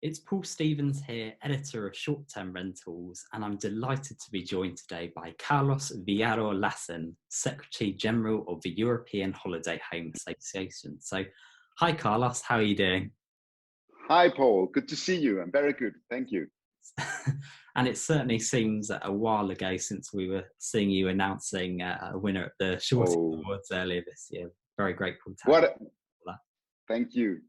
It's Paul Stevens here, editor of Short Term Rentals, and I'm delighted to be joined today by Carlos Villaro Lassen, Secretary General of the European Holiday Home Association. So, hi Carlos, how are you doing? Hi Paul, good to see you. I'm very good, thank you. And it certainly seems a while ago since we were seeing you announcing a winner at the Short Awards earlier this year. Very grateful to have you for that. Thank you.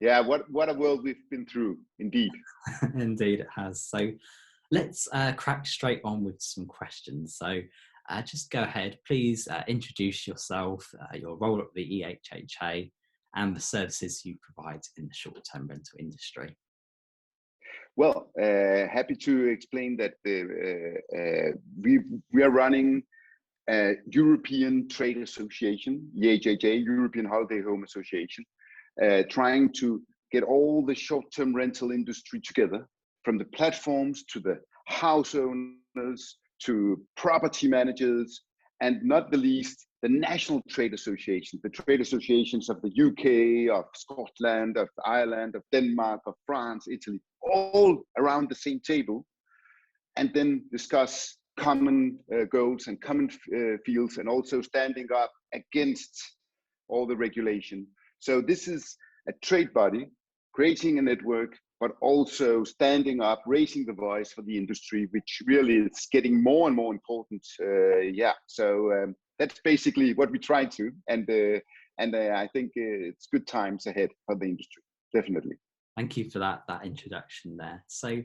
Yeah, what a world we've been through, indeed. Indeed it has. So let's crack straight on with some questions. So just go ahead, please introduce yourself, your role at the EHHA and the services you provide in the short-term rental industry. Well, happy to explain that we are running a European Trade Association, EHHA, European Holiday Home Association, trying to get all the short-term rental industry together, from the platforms to the house owners to property managers, and not the least, the national trade associations, the trade associations of the UK, of Scotland, of Ireland, of Denmark, of France, Italy, all around the same table, and then discuss common goals and common fields, and also standing up against all the regulation. So this is a trade body creating a network, but also standing up, raising the voice for the industry, which really is getting more and more important. So that's basically what we try to, and I think it's good times ahead for the industry, definitely. Thank you for that introduction there. So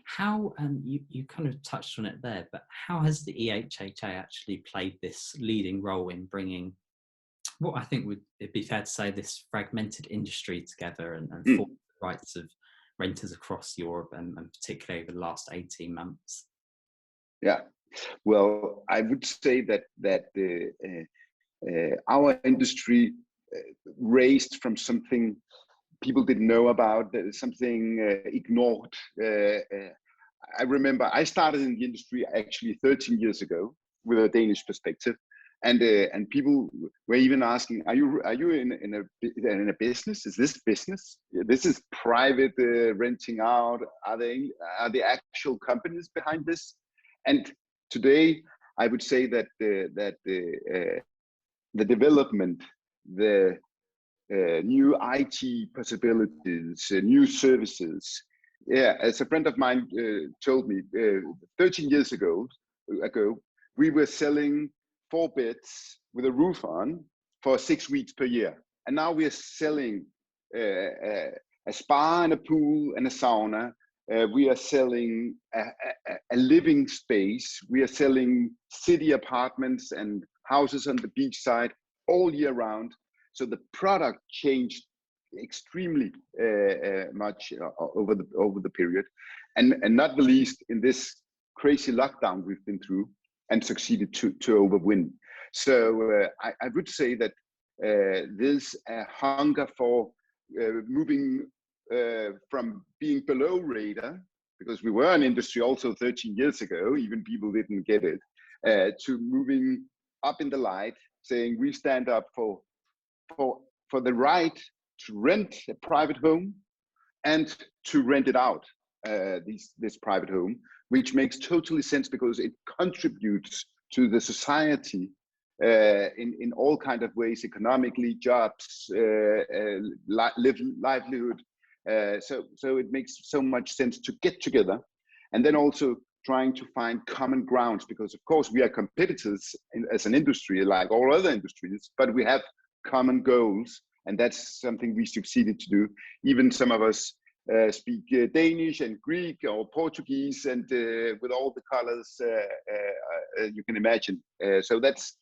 how, you kind of touched on it there, but how has the EHHA actually played this leading role in bringing what I think would it be fair to say this fragmented industry together and for the rights of renters across Europe and particularly over the last 18 months? Yeah, well, I would say that our industry raised from something people didn't know about, something ignored. I remember I started in the industry actually 13 years ago with a Danish perspective. And people were even asking, are you in a business? Is this business? This is private renting out. Are the actual companies behind this? And today, I would say that the development, the new IT possibilities, new services. Yeah, as a friend of mine told me, 13 years ago, we were selling 4 beds with a roof on for 6 weeks per year. And now we are selling a spa and a pool and a sauna. We are selling a living space. We are selling city apartments and houses on the beachside all year round. So the product changed extremely much over the period. And not the least in this crazy lockdown we've been through and succeeded to overwin. So I would say that there's a hunger for moving from being below radar, because we were an industry also 13 years ago, even people didn't get it, to moving up in the light, saying we stand up for the right to rent a private home and to rent it out, this private home, which makes totally sense because it contributes to the society in all kind of ways, economically, jobs, livelihood. So it makes so much sense to get together, and then also trying to find common grounds, because of course we are competitors as an industry like all other industries, but we have common goals, and that's something we succeeded to do. Even some of us speak Danish and Greek or Portuguese, and with all the colors you can imagine. So that's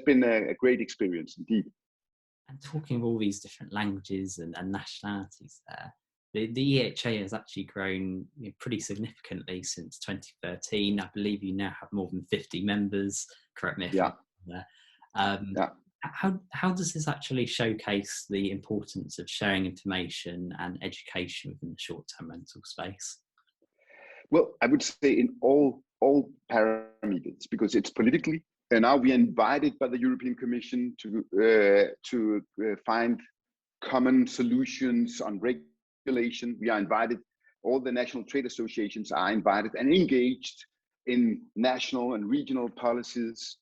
been a great experience indeed. And talking of all these different languages and nationalities there, the EHHA has actually grown pretty significantly since 2013. I believe you now have more than 50 members. Correct me if I'm wrong there. How does this actually showcase the importance of sharing information and education within the short-term rental space? Well, I would say in all parameters, because it's politically, and now we are invited by the European Commission to find common solutions on regulation. We are invited, all the national trade associations are invited and engaged in national and regional policies,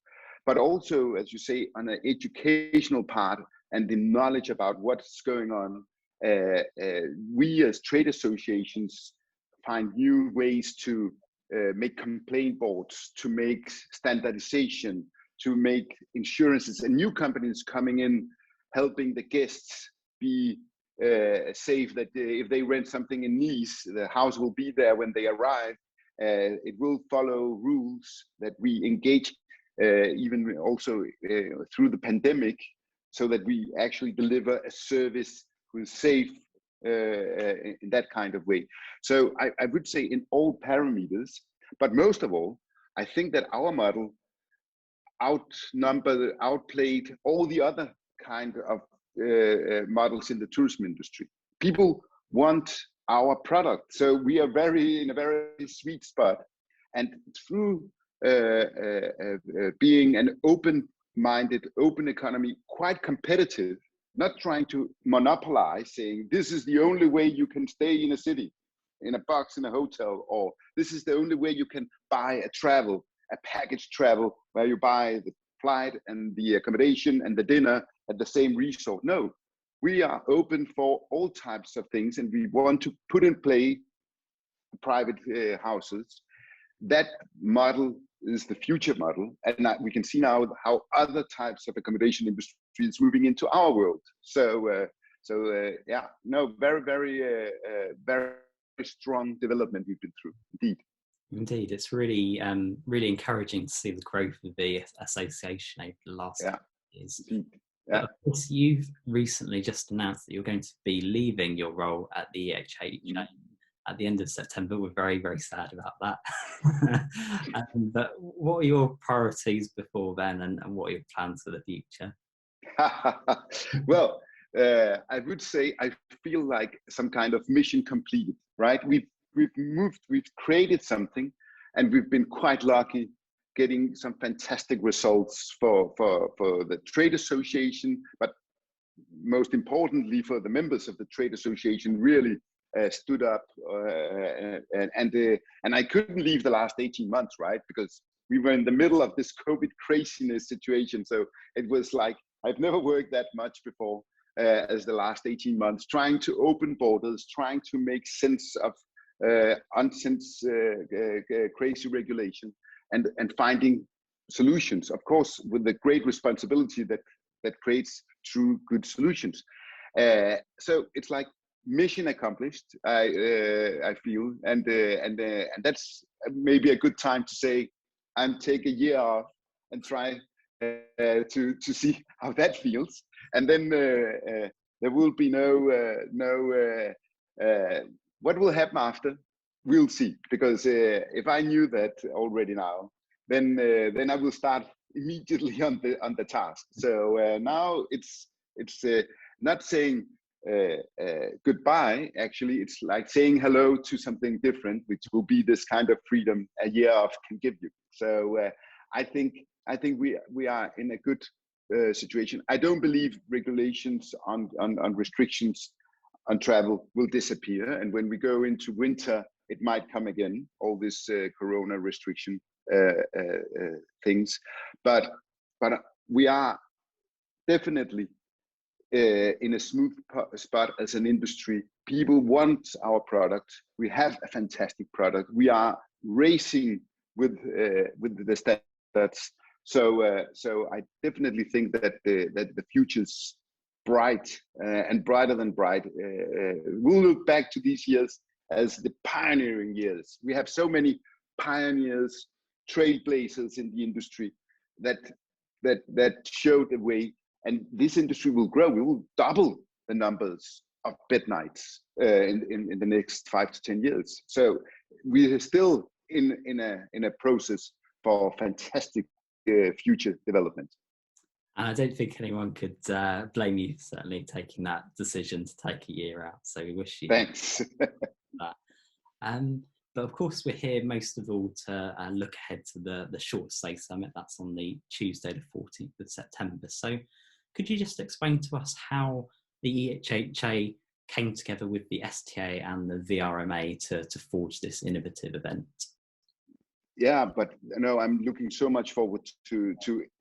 but also, as you say, on an educational part and the knowledge about what's going on. We as trade associations find new ways to make complaint boards, to make standardization, to make insurances, and new companies coming in, helping the guests be safe, that if they rent something in Nice, the house will be there when they arrive. It will follow rules that we engage, even also through the pandemic, so that we actually deliver a service who is safe in that kind of way. So I would say in all parameters, but most of all, I think that our model outplayed all the other kind of models in the tourism industry. People want our product, so we are in a very sweet spot, and through being an open-minded, open economy, quite competitive, not trying to monopolize, saying this is the only way you can stay in a city, in a box, in a hotel, or this is the only way you can buy a package travel, where you buy the flight and the accommodation and the dinner at the same resort. No, we are open for all types of things, and we want to put in play private houses. That model is the future model, and we can see now how other types of accommodation industry is moving into our world. So, yeah, no, very strong development we've been through, indeed. Indeed, it's really, really encouraging to see the growth of the association over the last years. Indeed. Yeah. But of course, you've recently just announced that you're going to be leaving your role at the EHHA at the end of September. We're very, very sad about that. But what are your priorities before then, and what are your plans for the future? Well, I would say I feel like some kind of mission completed, right? We've created something, and we've been quite lucky getting some fantastic results for the trade association, but most importantly for the members of the trade association really stood up, and I couldn't leave the last 18 months, right? Because we were in the middle of this COVID craziness situation. So it was like, I've never worked that much before as the last 18 months, trying to open borders, trying to make sense of crazy regulation, and finding solutions, of course, with the great responsibility that creates true good solutions. So it's like mission accomplished, I feel, and that's maybe a good time to say I'm take a year off and try to see how that feels, and then there will be no what will happen after, we'll see, because if I knew that already now, then I will start immediately on the task. So now it's not saying goodbye. Actually, it's like saying hello to something different, which will be this kind of freedom a year off can give you. So I think we are in a good situation. I don't believe regulations on restrictions on travel will disappear, and when we go into winter, it might come again, all this corona restriction things, but we are definitely in a smooth spot as an industry. People want our product. We have a fantastic product. We are racing with the standards. So I definitely think that the future's bright, and brighter than bright. We'll look back to these years as the pioneering years. We have so many pioneers, trailblazers in the industry that showed the way, and this industry will grow. We will double the numbers of bed nights in the next 5 to 10 years. So we are still in a process for fantastic future development. And I don't think anyone could blame you, certainly, taking that decision to take a year out. So we wish you thanks. that. But of course, we're here most of all to look ahead to the Short Stay Summit. That's on the Tuesday, the 14th of September. So could you just explain to us how the EHHA came together with the STA and the VRMA to forge this innovative event. Yeah, but no, I'm looking so much forward to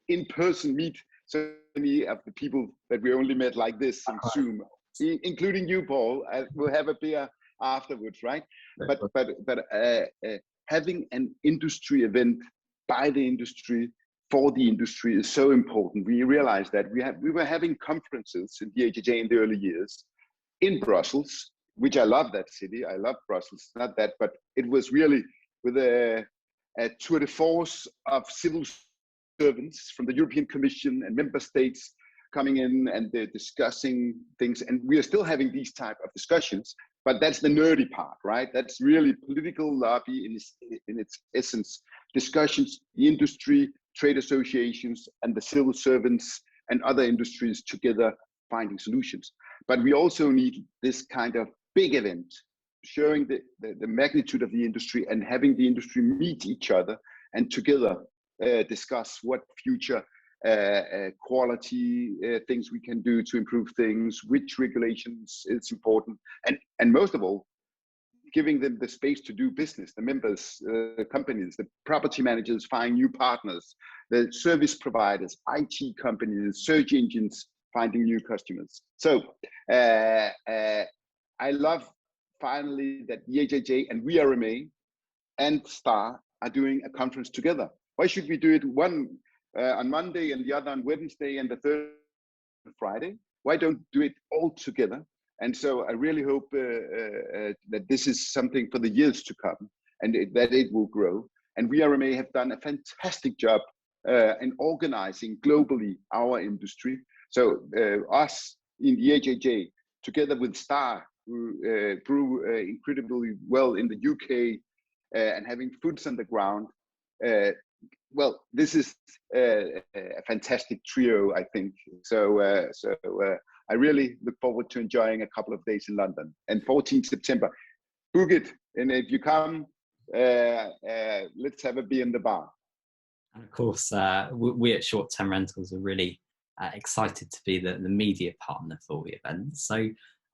in person meet so many of the people that we only met like this on Zoom, including you, Paul. We'll have a beer afterwards, right? But having an industry event by the industry for the industry is so important. We realized that we were having conferences in the EHHA in the early years in Brussels, which I love that city. I love Brussels, not that, but it was really with a tour de force of civil servants from the European Commission and member states coming in, and they're discussing things. And we are still having these type of discussions, but that's the nerdy part, right? That's really political lobby in its essence. Discussions, the industry, trade associations, and the civil servants and other industries together finding solutions. But we also need this kind of big event showing the magnitude of the industry and having the industry meet each other and together discuss what future quality things we can do to improve things, which regulations is important, and most of all, giving them the space to do business, the members, companies, the property managers find new partners, the service providers, IT companies, search engines finding new customers. So I love finally that EHHA and VRMA and STAR are doing a conference together. Why should we do it one on Monday and the other on Wednesday and the third on Friday? Why don't do it all together? And so I really hope that this is something for the years to come, and that it will grow. And VRMA have done a fantastic job in organizing globally our industry. So us in the EHHA, together with STAR, who grew incredibly well in the UK and having foots on the ground. Well, this is a fantastic trio, I think. So I really look forward to enjoying a couple of days in London. And 14th September, book it. And if you come, let's have a beer in the bar. And of course, we at Short Term Rentals are really excited to be the media partner for the event. So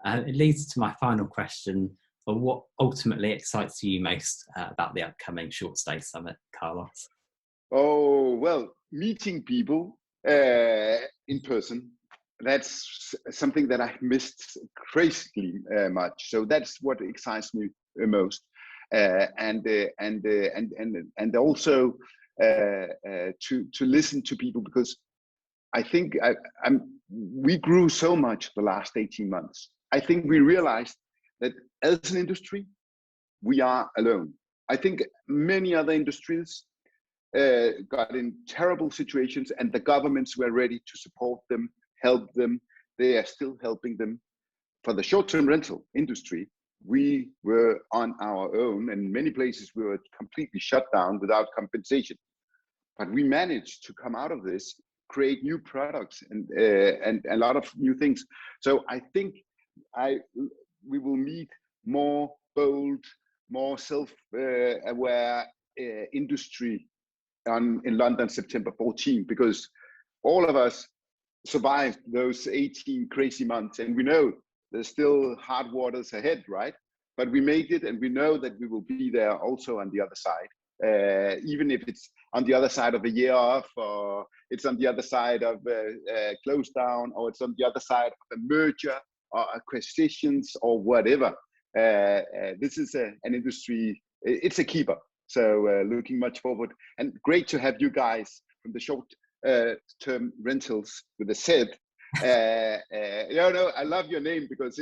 it leads to my final question of what ultimately excites you most about the upcoming Short Stay Summit, Carlos? Oh, well, meeting people in person, that's something that I've missed crazily much. So that's what excites me most. And also to listen to people, because I think we grew so much the last 18 months. I think we realized that as an industry, we are alone. I think many other industries got in terrible situations, and the governments were ready to support them, help them. They are still helping them. For the short-term rental industry, we were on our own, and in many places we were completely shut down without compensation. But we managed to come out of this, create new products and a lot of new things. So I think we will meet more bold, more self-aware industry in London, September 14, because all of us survived those 18 crazy months, and we know there's still hard waters ahead, right? But we made it, and we know that we will be there also on the other side, even if it's on the other side of a year off, or it's on the other side of a close down, or it's on the other side of a merger or acquisitions or whatever. This is an industry, it's a keeper. So looking much forward, and great to have you guys from the Short-Term Rentals with a Z. I love your name, because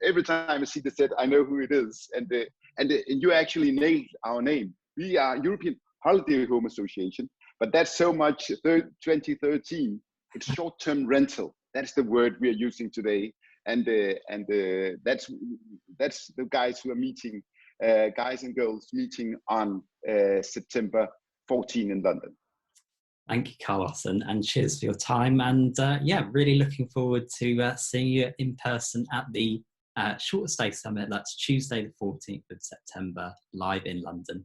every time I see the Z, I know who it is, and you actually nailed our name. We are European Holiday Home Association, but that's so much 2013. It's short-term rental. That's the word we are using today, and that's the guys who are meeting. Guys and girls meeting on September 14 in London. Thank you, Carlos, and cheers for your time. And yeah, really looking forward to seeing you in person at the Short Stay Summit. That's Tuesday, the 14th of September, live in London.